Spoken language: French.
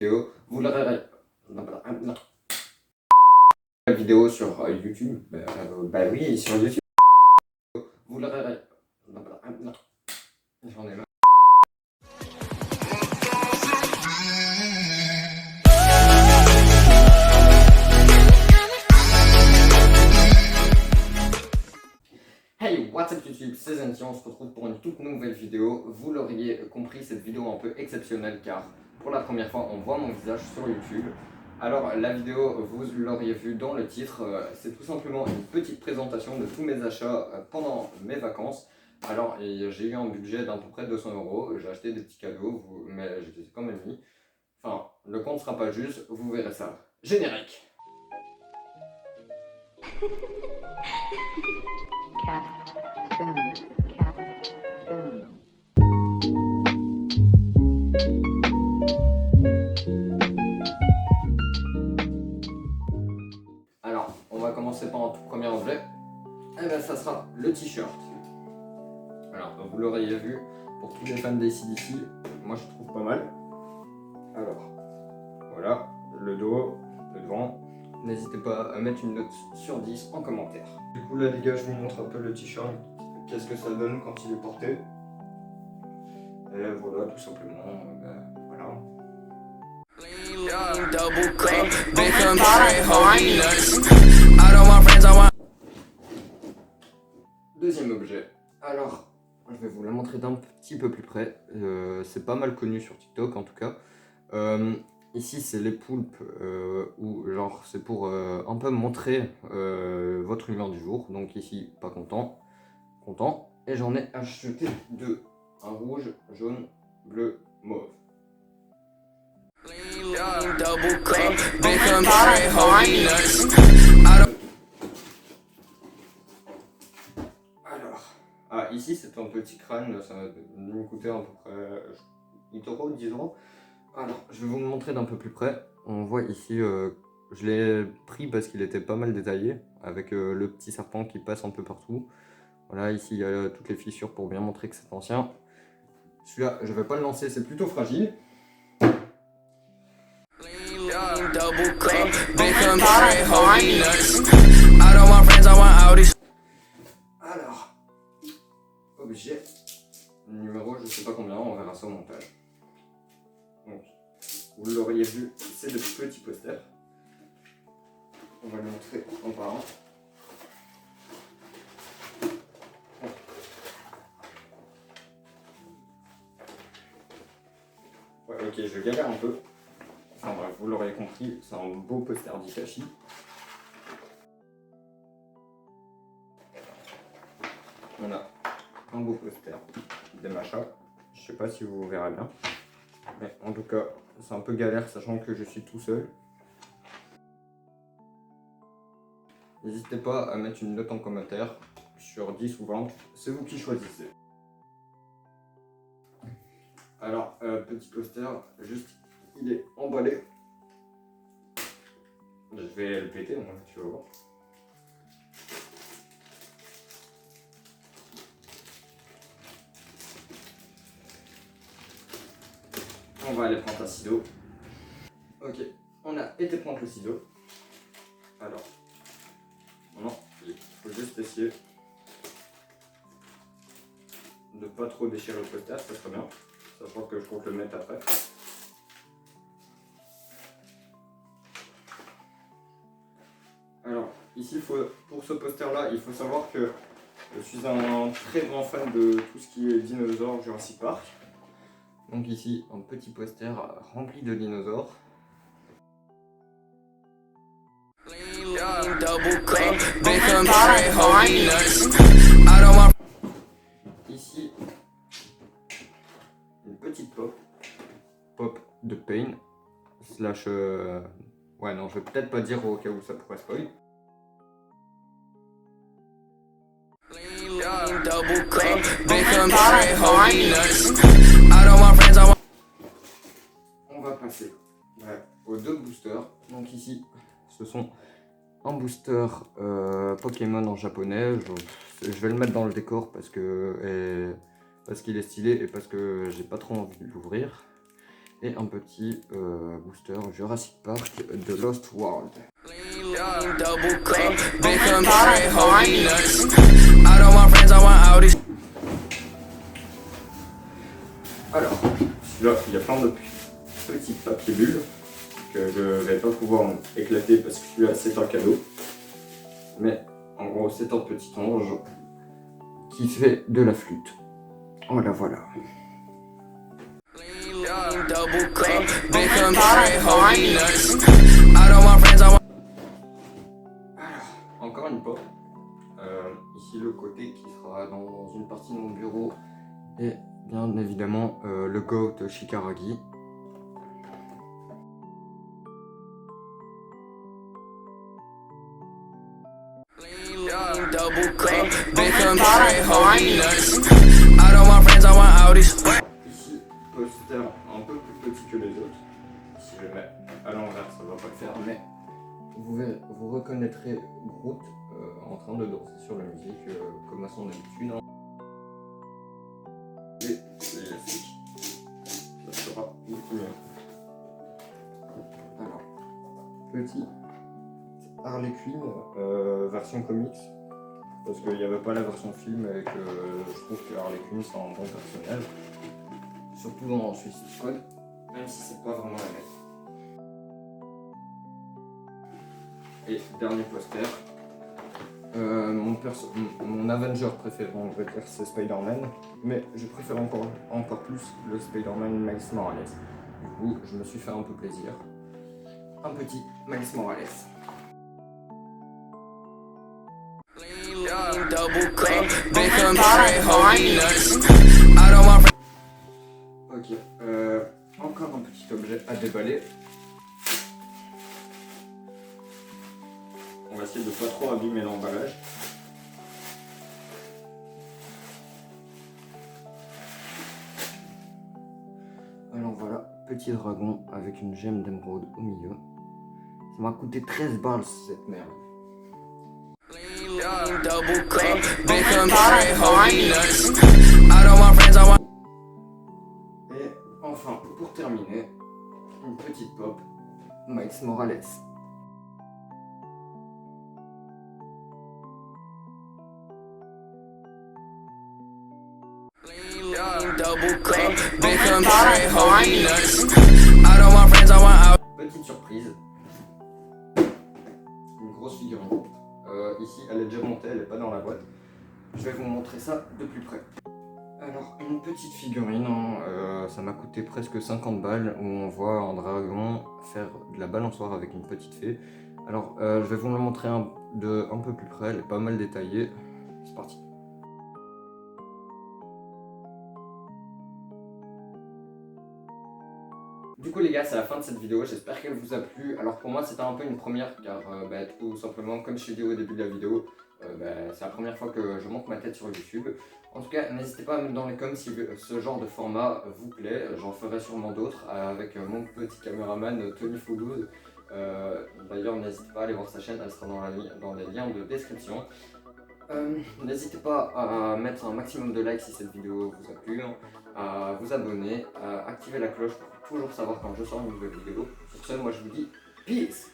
Vous l'aurez la vidéo sur YouTube. Bah oui, sur YouTube. Vous l'aurez. J'en ai marre. Hey, what's up YouTube, c'est Zenty, on se retrouve pour une toute nouvelle vidéo. Vous l'auriez compris, cette vidéo un peu exceptionnelle car pour la première fois on voit mon visage sur YouTube. Alors la vidéo, vous l'auriez vu dans le titre, c'est tout simplement une petite présentation de tous mes achats pendant mes vacances. Alors j'ai eu un budget d'à peu près 200 €, j'ai acheté des petits cadeaux, mais je les ai quand même mis. Enfin, le compte sera pas juste, vous verrez ça. Générique. Alors, on va commencer par un tout premier objet. Et bien, ça sera le t-shirt. Alors, vous l'aurez vu, pour tous les fans d'AC/DC, moi je trouve pas mal. Alors, voilà, le dos, le devant. N'hésitez pas à mettre une note sur 10 en commentaire. Du coup, là, les gars, je vous montre un peu le t-shirt. Qu'est-ce que ça donne quand il est porté. Et voilà, tout simplement, voilà. Deuxième objet. Alors, je vais vous la montrer d'un petit peu plus près. C'est pas mal connu sur TikTok en tout cas. Ici, c'est les poulpes, où genre c'est pour un peu montrer votre humeur du jour. Donc ici, pas content, content. Et j'en ai acheté deux. Un rouge, jaune, bleu, mauve. Alors, ici c'est un petit crâne, ça va nous coûter à peu près 8 €, 10 €. Alors, je vais vous le montrer d'un peu plus près. On voit ici, je l'ai pris parce qu'il était pas mal détaillé, avec le petit serpent qui passe un peu partout. Voilà, ici il y a toutes les fissures pour bien montrer que c'est ancien. Celui-là, je vais pas le lancer, c'est plutôt fragile. Alors, objet numéro, je sais pas combien, on verra ça au montage. Donc, vous l'auriez vu, c'est le petit poster. On va le montrer en par un. Ouais, ok, je galère un peu. Enfin bref, vous l'aurez compris, c'est un beau poster d'Itachi. On a un beau poster des machas. Je sais pas si vous verrez bien. Mais en tout cas, c'est un peu galère sachant que je suis tout seul. N'hésitez pas à mettre une note en commentaire sur 10 ou 20, c'est vous qui choisissez. Alors, petit poster, juste, il est emballé. Je vais le péter, moi, tu vas voir. On va aller prendre un ciseau. Ok, on a été prendre le ciseau. Alors, non, il faut juste essayer de pas trop déchirer le poster, ça serait bien. Sachant que je compte le mettre après. Alors, ici, pour ce poster-là, il faut savoir que je suis un très grand fan de tout ce qui est dinosaures, Jurassic Park. Donc ici, un petit poster rempli de dinosaures. Ici, une petite pop de Pain, slash... Ouais non, je vais peut-être pas dire au cas où ça pourrait spoil. On va passer aux deux boosters. Donc ici, ce sont un booster Pokémon en japonais. Je vais le mettre dans le décor parce qu'il est stylé et parce que j'ai pas trop envie de l'ouvrir. et un petit booster Jurassic Park de Lost World. Alors, celui-là, il y a plein de petits papiers bulles que je vais pas pouvoir éclater parce que celui-là, c'est un cadeau. Mais en gros, c'est un petit ange qui fait de la flûte. Voilà, voilà. Alors, encore une pop. Ici, le côté qui sera dans une partie de mon bureau. Et bien évidemment, le GOAT Shikaragi. Ici, poster un peu plus petit que les autres. Si je le mets à l'envers, ça va pas le faire, mais vous reconnaîtrez Groot en train de danser sur la musique, comme à son habitude. Et l'élastique, ça sera beaucoup mieux. Alors, petit Harley Quinn version comics. Parce qu'il n'y avait pas la version film et que je trouve que Harley Quinn c'est un bon personnage. Surtout dans Suicide Squad, même si c'est pas vraiment la même. Et dernier poster. Mon Avenger préféré, on va dire, c'est Spider-Man. Mais je préfère encore plus le Spider-Man Miles Morales. Du coup, je me suis fait un peu plaisir. Un petit Miles Morales. Ok, encore un petit objet à déballer. On va essayer de ne pas trop abîmer l'emballage. Alors voilà, petit dragon avec une gemme d'émeraude au milieu. Ça m'a coûté 13 balles cette merde. Et enfin, pour terminer, une petite pop, Miles Morales. Petite surprise, une grosse figurine. Ici, elle est déjà montée, elle n'est pas dans la boîte. Je vais vous montrer ça de plus près. Alors, une petite figurine, ça m'a coûté presque 50 balles, où on voit un dragon faire de la balançoire avec une petite fée. Alors, je vais vous la montrer un peu plus près, elle est pas mal détaillée. C'est parti. Du coup les gars, c'est la fin de cette vidéo, j'espère qu'elle vous a plu. Alors pour moi c'était un peu une première car tout simplement comme je t'ai dit au début de la vidéo, c'est la première fois que je monte ma tête sur YouTube. En tout cas n'hésitez pas à mettre dans les coms si ce genre de format vous plaît, j'en ferai sûrement d'autres avec mon petit caméraman Tony Foulouse. D'ailleurs n'hésitez pas à aller voir sa chaîne, elle sera dans les liens de description. N'hésitez pas à mettre un maximum de likes si cette vidéo vous a plu, à vous abonner, à activer la cloche pour toujours savoir quand je sors une nouvelle vidéo. Sur ce, moi je vous dis peace!